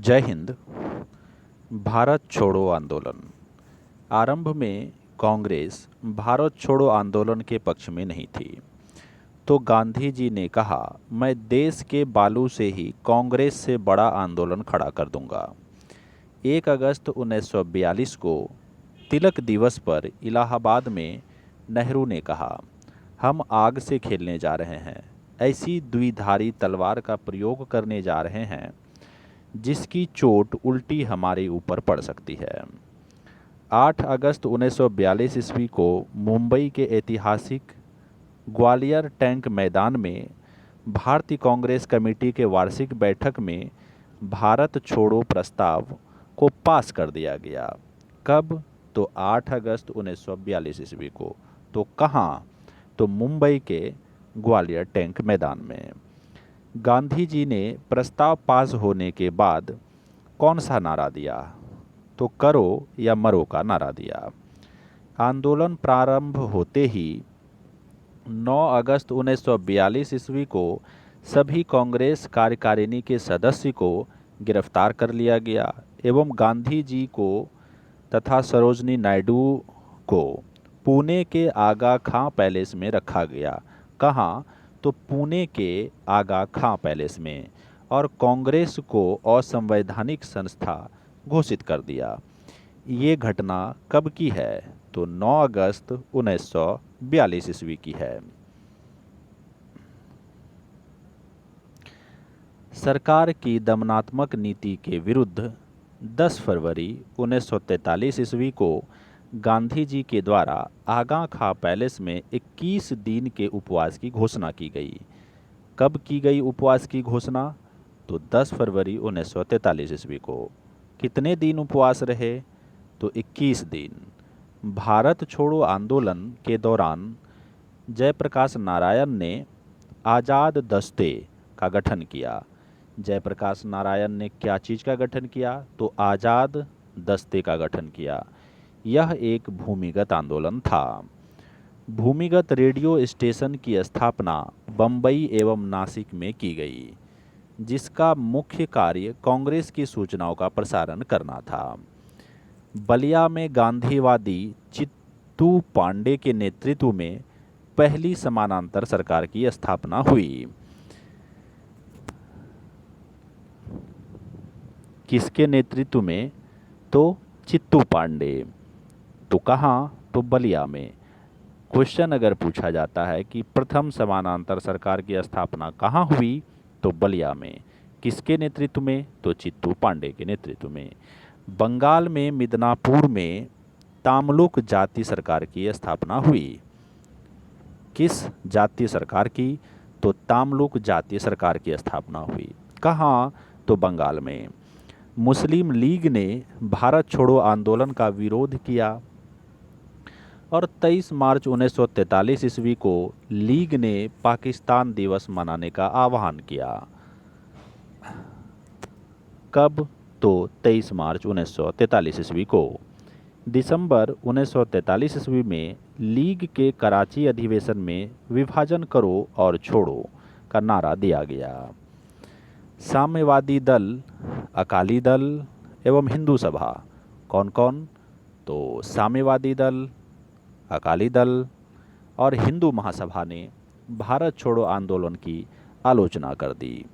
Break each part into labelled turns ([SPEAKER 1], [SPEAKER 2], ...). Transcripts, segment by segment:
[SPEAKER 1] जय हिंद। भारत छोड़ो आंदोलन। आरंभ में कांग्रेस भारत छोड़ो आंदोलन के पक्ष में नहीं थी, तो गांधी जी ने कहा, मैं देश के बालू से ही कांग्रेस से बड़ा आंदोलन खड़ा कर दूंगा। 1 अगस्त 1942 को तिलक दिवस पर इलाहाबाद में नेहरू ने कहा, हम आग से खेलने जा रहे हैं, ऐसी द्विधारी तलवार का प्रयोग करने जा रहे हैं जिसकी चोट उल्टी हमारे ऊपर पड़ सकती है। 8 अगस्त 1942 ईस्वी को मुंबई के ऐतिहासिक ग्वालियर टैंक मैदान में भारतीय कांग्रेस कमेटी के वार्षिक बैठक में भारत छोड़ो प्रस्ताव को पास कर दिया गया। कब? तो 8 अगस्त 1942 ईस्वी को। तो कहाँ? तो मुंबई के ग्वालियर टैंक मैदान में। गांधी जी ने प्रस्ताव पास होने के बाद कौन सा नारा दिया? तो करो या मरो का नारा दिया। आंदोलन प्रारंभ होते ही 9 अगस्त 1942 ईस्वी को सभी कांग्रेस कार्यकारिणी के सदस्य को गिरफ्तार कर लिया गया एवं गांधी जी को तथा सरोजनी नायडू को पुणे के आगा खां पैलेस में रखा गया। कहाँ? तो पुणे के आगा खां पैलेस में, और कांग्रेस को असंवैधानिक संस्था घोषित कर दिया। ये घटना कब की है? तो 9 अगस्त 1942 ईस्वी की है। सरकार की दमनात्मक नीति के विरुद्ध 10 फरवरी 1943 ईस्वी को गांधी जी के द्वारा आगा खां पैलेस में 21 दिन के उपवास की घोषणा की गई। कब की गई उपवास की घोषणा? तो 10 फरवरी 1943 ईस्वी को। कितने दिन उपवास रहे? तो 21 दिन। भारत छोड़ो आंदोलन के दौरान जयप्रकाश नारायण ने आज़ाद दस्ते का गठन किया। जयप्रकाश नारायण ने क्या चीज़ का गठन किया? तो आज़ाद दस्ते का गठन किया। यह एक भूमिगत आंदोलन था। भूमिगत रेडियो स्टेशन की स्थापना बम्बई एवं नासिक में की गई, जिसका मुख्य कार्य कांग्रेस की सूचनाओं का प्रसारण करना था। बलिया में गांधीवादी चित्तू पांडे के नेतृत्व में पहली समानांतर सरकार की स्थापना हुई। किसके नेतृत्व में? तो चित्तू पांडे। तो कहाँ? तो बलिया में। क्वेश्चन अगर पूछा जाता है कि प्रथम समानांतर सरकार की स्थापना कहाँ हुई, तो बलिया में। किसके नेतृत्व में? तो चित्तू पांडे के नेतृत्व में। बंगाल में मिदनापुर में तामलुक जाति सरकार की स्थापना हुई। किस जातीय सरकार की? तो तामलुक जातीय सरकार की स्थापना हुई। कहाँ? तो बंगाल में। मुस्लिम लीग ने भारत छोड़ो आंदोलन का विरोध किया और 23 मार्च 1943 ईस्वी को लीग ने पाकिस्तान दिवस मनाने का आह्वान किया। कब? तो 23 मार्च 1943 ईस्वी को। दिसंबर 1943 ईस्वी में लीग के कराची अधिवेशन में विभाजन करो और छोड़ो का नारा दिया गया। साम्यवादी दल, अकाली दल एवं हिंदू सभा कौन कौन? तो साम्यवादी दल, अकाली दल और हिंदू महासभा ने भारत छोड़ो आंदोलन की आलोचना कर दी।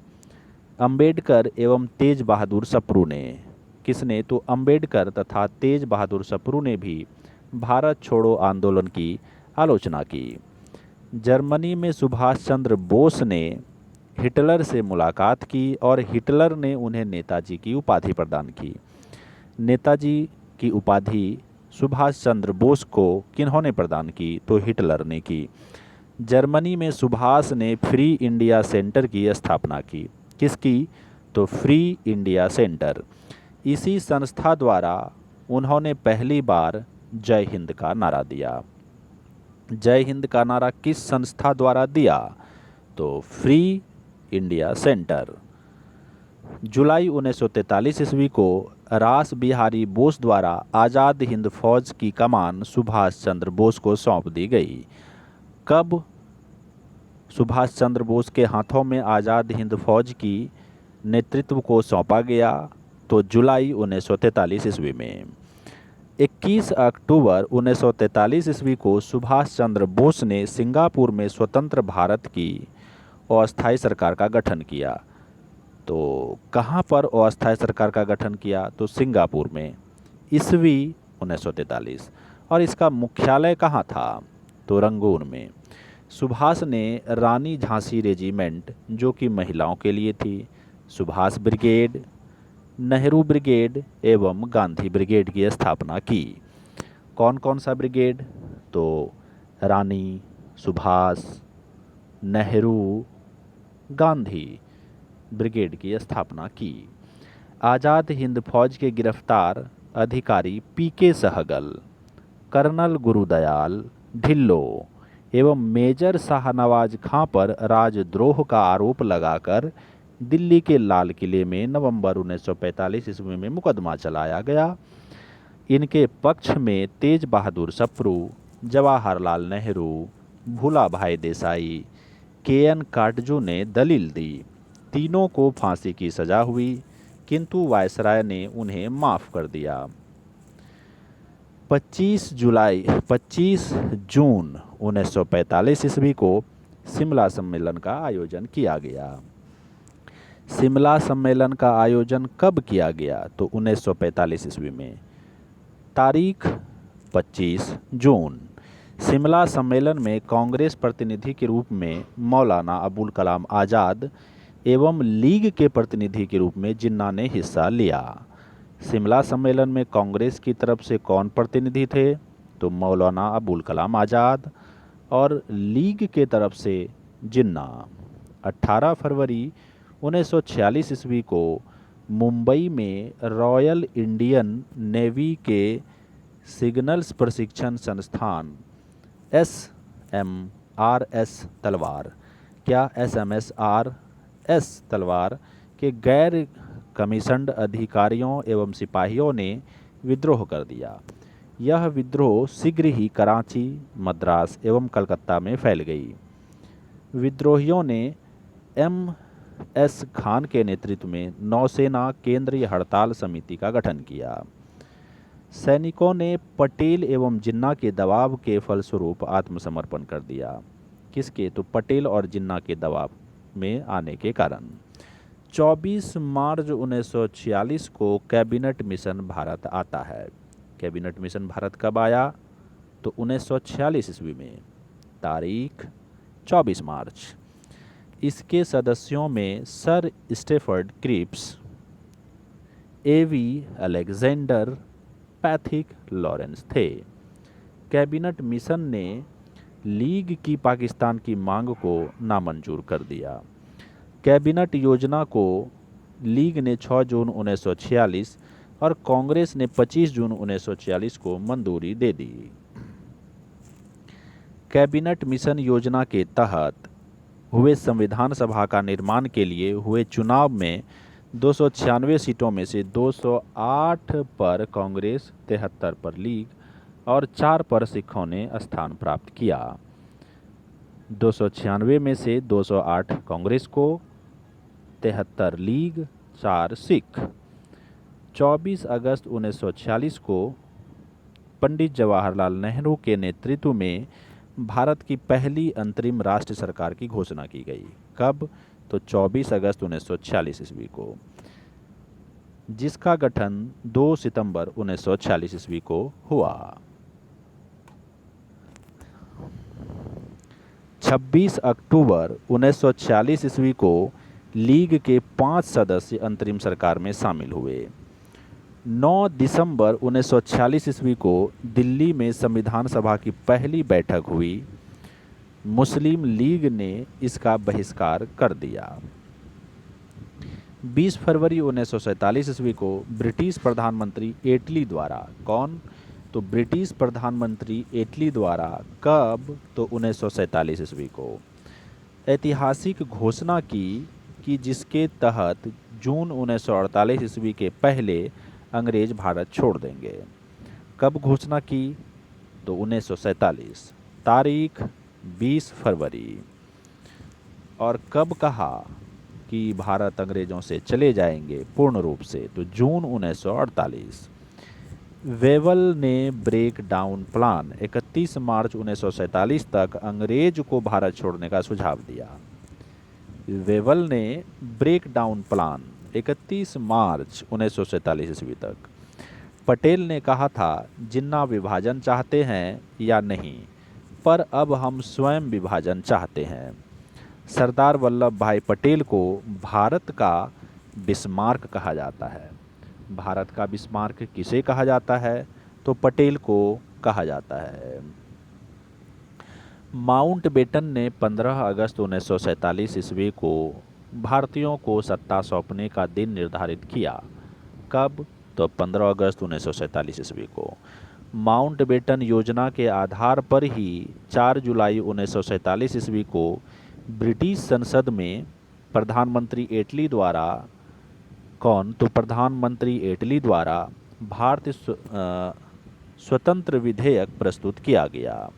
[SPEAKER 1] अंबेडकर एवं तेज बहादुर सप्रू ने, किसने? तो अंबेडकर तथा तेज बहादुर सप्रू ने भी भारत छोड़ो आंदोलन की आलोचना की। जर्मनी में सुभाष चंद्र बोस ने हिटलर से मुलाकात की और हिटलर ने उन्हें नेताजी की उपाधि प्रदान की। नेताजी की उपाधि सुभाष चंद्र बोस को किन्होंने प्रदान की? तो हिटलर ने की। जर्मनी में सुभाष ने फ्री इंडिया सेंटर की स्थापना की। किसकी? तो फ्री इंडिया सेंटर। इसी संस्था द्वारा उन्होंने पहली बार जय हिंद का नारा दिया। जय हिंद का नारा किस संस्था द्वारा दिया? तो फ्री इंडिया सेंटर। जुलाई 1943 ईस्वी को रास बिहारी बोस द्वारा आज़ाद हिंद फौज की कमान सुभाष चंद्र बोस को सौंप दी गई। कब सुभाष चंद्र बोस के हाथों में आज़ाद हिंद फौज की नेतृत्व को सौंपा गया? तो जुलाई 1943 ईस्वी में। 21 अक्टूबर 1943 ईस्वी को सुभाष चंद्र बोस ने सिंगापुर में स्वतंत्र भारत की अस्थायी सरकार का गठन किया। तो कहाँ पर अस्थायी सरकार का गठन किया? तो सिंगापुर में, ईस्वी 1943। और इसका मुख्यालय कहाँ था? तो रंगून में। सुभाष ने रानी झांसी रेजिमेंट, जो कि महिलाओं के लिए थी, सुभाष ब्रिगेड, नेहरू ब्रिगेड एवं गांधी ब्रिगेड की स्थापना की। कौन कौन सा ब्रिगेड? तो रानी, सुभाष, नेहरू, गांधी ब्रिगेड की स्थापना की। आज़ाद हिंद फौज के गिरफ्तार अधिकारी पीके सहगल, कर्नल गुरुदयाल ढिल्लो एवं मेजर शाहनवाज खां पर राजद्रोह का आरोप लगाकर दिल्ली के लाल किले में नवंबर 1945 ईस्वी में मुकदमा चलाया गया। इनके पक्ष में तेज बहादुर सप्रू, जवाहरलाल नेहरू, भूलाभाई देसाई, केएन काटजू ने दलील दी। तीनों को फांसी की सजा हुई, किंतु वायसराय ने उन्हें माफ़ कर दिया। 25 जून 1945 ईस्वी को शिमला सम्मेलन का आयोजन किया गया। शिमला सम्मेलन का आयोजन कब किया गया? तो 1945 ईस्वी में। तारीख 25 जून। शिमला सम्मेलन में कांग्रेस प्रतिनिधि के रूप में मौलाना अबुल कलाम आज़ाद एवं लीग के प्रतिनिधि के रूप में जिन्ना ने हिस्सा लिया। शिमला सम्मेलन में कांग्रेस की तरफ से कौन प्रतिनिधि थे? तो मौलाना अबुल कलाम आज़ाद, और लीग के तरफ से जिन्ना। 18 फरवरी 1946 ईस्वी को मुंबई में रॉयल इंडियन नेवी के सिग्नल्स प्रशिक्षण संस्थान SMRS तलवार, क्या SMSRS तलवार के गैर कमीशन्ड अधिकारियों एवं सिपाहियों ने विद्रोह कर दिया। यह विद्रोह शीघ्र ही कराची, मद्रास एवं कलकत्ता में फैल गई। विद्रोहियों ने MS खान के नेतृत्व में नौसेना केंद्रीय हड़ताल समिति का गठन किया। सैनिकों ने पटेल एवं जिन्ना के दबाव के फलस्वरूप आत्मसमर्पण कर दिया। किसके? तो पटेल और जिन्ना के दबाव में आने के कारण। 24 मार्च 1946 को कैबिनेट मिशन भारत आता है। कैबिनेट मिशन भारत कब आया? तो 1946 ईस्वी में। तारीख 24 मार्च। इसके सदस्यों में sir Stafford Cripps, AV Alexander, Pethick Lawrence थे। कैबिनेट मिशन ने लीग की पाकिस्तान की मांग को नामंजूर कर दिया। कैबिनेट योजना को लीग ने 6 जून 1946 और कांग्रेस ने 25 जून 1946 को मंजूरी दे दी। कैबिनेट मिशन योजना के तहत हुए संविधान सभा का निर्माण के लिए हुए चुनाव में 296 सीटों में से 208 पर कांग्रेस, 73 पर लीग और 4 पर सिखों ने स्थान प्राप्त किया। 296 में से 208 कांग्रेस को, 73 लीग, 4 सिख। 24 अगस्त 1946 को पंडित जवाहरलाल नेहरू के नेतृत्व में भारत की पहली अंतरिम राष्ट्र सरकार की घोषणा की गई। कब? तो 24 अगस्त 1946 ईस्वी को, जिसका गठन 2 सितंबर 1946 ईस्वी को हुआ। 26 अक्टूबर 1946 ईस्वी को लीग के 5 सदस्य अंतरिम सरकार में शामिल हुए। 9 दिसंबर 1946 ईस्वी को दिल्ली में संविधान सभा की पहली बैठक हुई। मुस्लिम लीग ने इसका बहिष्कार कर दिया। 20 फरवरी 1947 ईस्वी को ब्रिटिश प्रधानमंत्री एटली द्वारा, कौन? तो ब्रिटिश प्रधानमंत्री एटली द्वारा, कब? तो 1947 ईस्वी को ऐतिहासिक घोषणा की कि जिसके तहत जून 1948 ईस्वी के पहले अंग्रेज भारत छोड़ देंगे। कब घोषणा की? तो 1947, तारीख 20 फरवरी। और कब कहा? कि भारत अंग्रेज़ों से चले जाएंगे पूर्ण रूप से, तो जून 1948। वेवल ने ब्रेक डाउन प्लान 31 मार्च 1947 तक अंग्रेज को भारत छोड़ने का सुझाव दिया। वेवल ने ब्रेक डाउन प्लान 31 मार्च 1947 ईस्वी तक। पटेल ने कहा था, जिन्ना विभाजन चाहते हैं या नहीं, पर अब हम स्वयं विभाजन चाहते हैं। सरदार वल्लभ भाई पटेल को भारत का बिस्मार्क कहा जाता है। भारत का बिस्मार्क किसे कहा जाता है? तो पटेल को कहा जाता है। माउंटबेटन ने 15 अगस्त 1947 ईस्वी को भारतीयों को सत्ता सौंपने का दिन निर्धारित किया। कब? तो 15 अगस्त 1947 ईस्वी को। माउंटबेटन योजना के आधार पर ही 4 जुलाई 1947 ईस्वी को ब्रिटिश संसद में प्रधानमंत्री एटली द्वारा प्रधानमंत्री एटली द्वारा भारतीय स्वतंत्र विधेयक प्रस्तुत किया गया,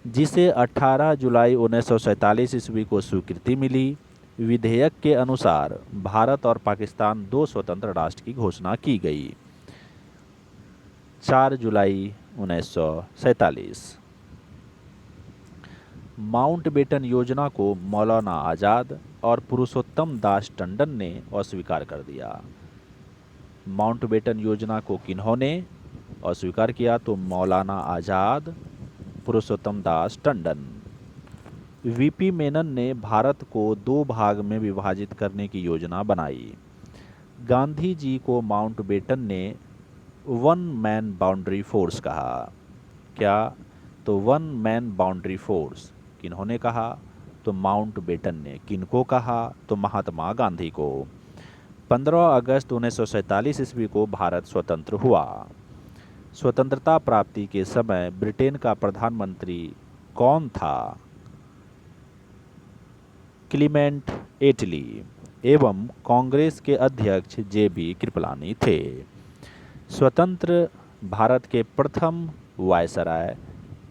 [SPEAKER 1] जिसे 18 जुलाई 1947 ईस्वी को स्वीकृति मिली। विधेयक के अनुसार भारत और पाकिस्तान 2 स्वतंत्र राष्ट्र की घोषणा की गई। 4 जुलाई 1947। माउंटबेटन योजना को मौलाना आज़ाद और पुरुषोत्तम दास टंडन ने अस्वीकार कर दिया। माउंटबेटन योजना को किन्होंने अस्वीकार किया? तो मौलाना आज़ाद, पुरुषोत्तम दास टंडन। वीपी मेनन ने भारत को 2 भाग में विभाजित करने की योजना बनाई। गांधी जी को माउंटबेटन ने 1 मैन बाउंड्री फोर्स कहा। क्या? तो 1 मैन बाउंड्री फोर्स किन्होंने कहा? तो माउंटबेटन ने। किनको कहा? तो महात्मा गांधी को। 15 अगस्त 1947 ईस्वी को भारत स्वतंत्र हुआ। स्वतंत्रता प्राप्ति के समय ब्रिटेन का प्रधानमंत्री कौन था? क्लीमेंट एटली एवं कांग्रेस के अध्यक्ष जेबी कृपलानी थे। स्वतंत्र भारत के प्रथम वायसराय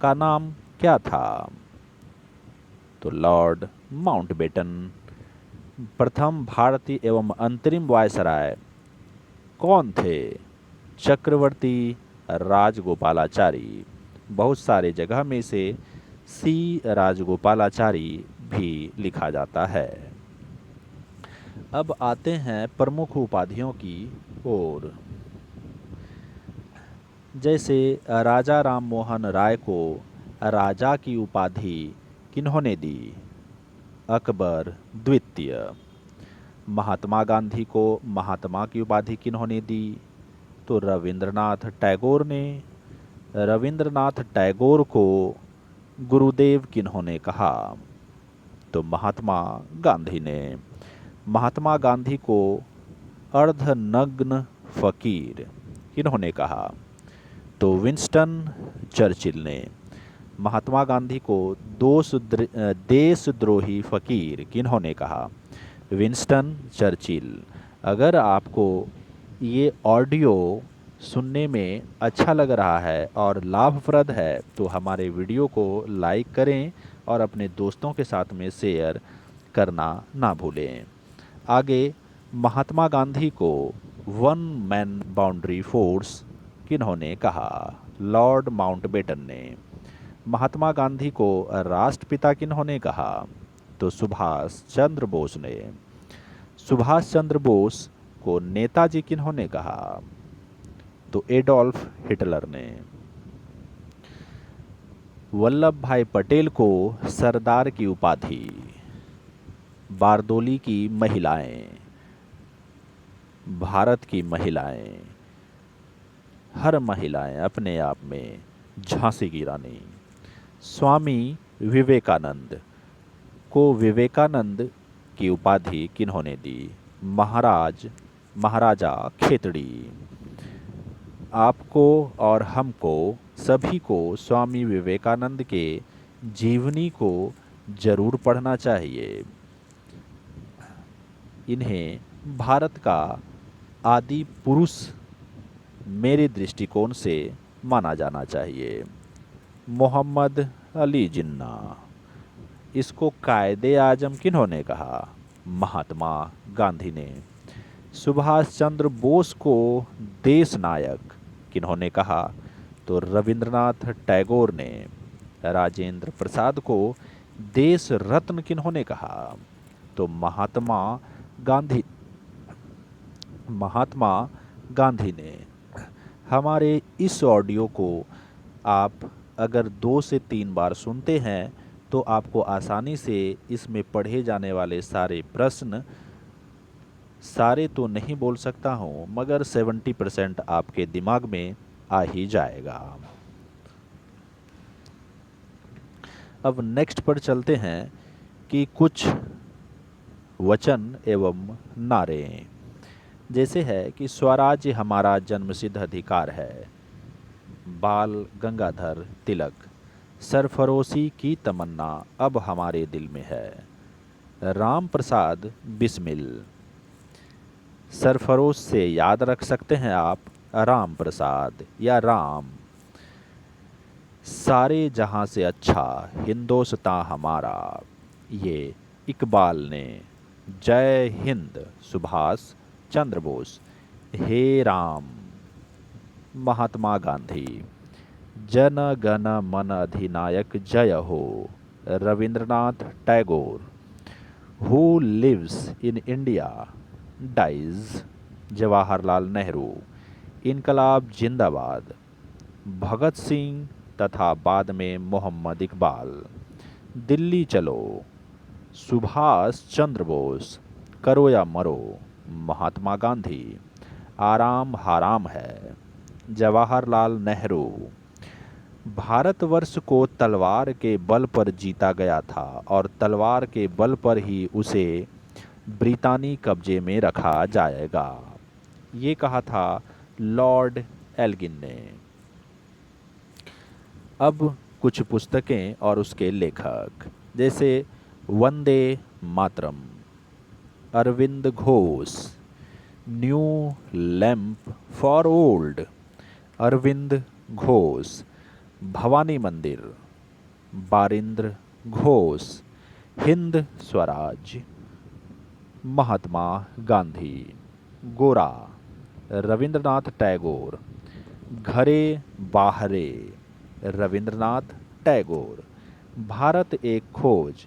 [SPEAKER 1] का नाम क्या था? तो लॉर्ड माउंटबेटन। प्रथम भारतीय एवं अंतरिम वायसराय कौन थे? चक्रवर्ती राजगोपालाचारी। बहुत सारे जगह में से सी राजगोपालाचारी भी लिखा जाता है। अब आते हैं प्रमुख उपाधियों की ओर। जैसे राजा राम मोहन राय को राजा की उपाधि किन्होंने दी? अकबर द्वितीय। महात्मा गांधी को महात्मा की उपाधि किन्होंने दी? तो रविंद्रनाथ टैगोर ने। रविंद्रनाथ टैगोर को गुरुदेव किन्होंने कहा? तो महात्मा गांधी ने। महात्मा गांधी को अर्धनग्न फकीर किन्होंने कहा? तो विंस्टन चर्चिल ने। महात्मा गांधी को देशद्रोही फकीर किन्होंने कहा? Winston Churchill. अगर आपको ये ऑडियो सुनने में अच्छा लग रहा है और लाभप्रद है तो हमारे वीडियो को लाइक करें और अपने दोस्तों के साथ में शेयर करना ना भूलें। आगे महात्मा गांधी को 1 मैन बाउंड्री फोर्स किन्होंने कहा? लॉर्ड माउंटबेटन ने। महात्मा गांधी को राष्ट्रपिता किन्होंने कहा? तो सुभाष चंद्र बोस ने। सुभाष चंद्र बोस को नेताजी किन्होंने कहा? तो एडोल्फ हिटलर ने। वल्लभ भाई पटेल को सरदार की उपाधि। बारदोली की महिलाएं, भारत की महिलाएं, हर महिलाएं अपने आप में झांसी की रानी। स्वामी विवेकानंद को विवेकानंद की उपाधि किन्होंने दी? महाराजा खेतड़ी। आपको और हमको सभी को स्वामी विवेकानंद के जीवनी को जरूर पढ़ना चाहिए। इन्हें भारत का आदि पुरुष मेरे दृष्टिकोण से माना जाना चाहिए। मोहम्मद अली जिन्ना। इसको कायदे आजम किन्होंने कहा? महात्मा गांधी ने। सुभाष चंद्र बोस को देश नायक किन्होंने कहा? तो रविंद्रनाथ टैगोर ने। राजेंद्र प्रसाद को देश रत्न किन्होंने कहा? तो महात्मा गांधी ने। हमारे इस ऑडियो को आप अगर 2 से 3 बार सुनते हैं तो आपको आसानी से इसमें पढ़े जाने वाले सारे प्रश्न, सारे तो नहीं बोल सकता हूँ मगर 70% आपके दिमाग में आ ही जाएगा। अब नेक्स्ट पर चलते हैं कि कुछ वचन एवं नारे। जैसे है कि स्वराज्य हमारा जन्मसिद्ध अधिकार है। बाल गंगाधर तिलक। सरफरोशी की तमन्ना अब हमारे दिल में है। राम प्रसाद बिस्मिल। सरफरोश से याद रख सकते हैं आप राम प्रसाद या राम। सारे जहां से अच्छा हिंदोस्तां हमारा, ये इकबाल ने। जय हिंद सुभाष चंद्र बोस। हे राम महात्मा गांधी। जन गण मन अधिनायक जय हो Rabindranath Tagore. Who lives in India dies Jawaharlal Nehru. इनकलाब जिंदाबाद भगत सिंह तथा बाद में मोहम्मद इकबाल। दिल्ली चलो सुभाष चंद्र बोस। करो या मरो महात्मा गांधी। आराम हराम है जवाहरलाल नेहरू। भारतवर्ष को तलवार के बल पर जीता गया था और तलवार के बल पर ही उसे ब्रितानी कब्जे में रखा जाएगा। ये कहा था लॉर्ड एल्गिन ने। अब कुछ पुस्तकें और उसके लेखक, जैसे Vande Mataram Aurobindo Ghosh. New lamp for old Aurobindo Ghosh. Bhawani Mandir Barindra Ghosh. Hind Swaraj Mahatma Gandhi. गोरा रविंद्रनाथ टैगोर। घरे बाहरे Rabindranath Tagore. Bharat Ek Khoj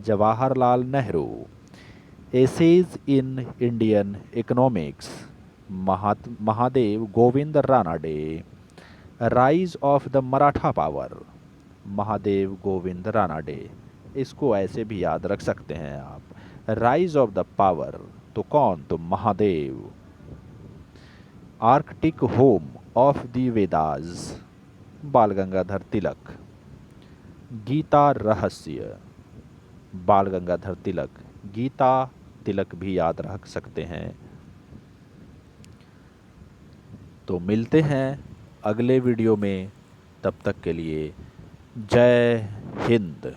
[SPEAKER 1] Jawaharlal Nehru. Essays in Indian economics Mahadev Govind Ranade. Rise of the Maratha power Mahadev Govind Ranade. इसको ऐसे भी याद रख सकते हैं आप। राइज ऑफ द पावर तो कौन? तो Mahadev. Arctic home of the Vedas बाल गंगाधर तिलक। गीता रहस्य बाल गंगाधर तिलक। गीता तिलक भी याद रख सकते हैं। तो मिलते हैं अगले वीडियो में, तब तक के लिए जय हिंद।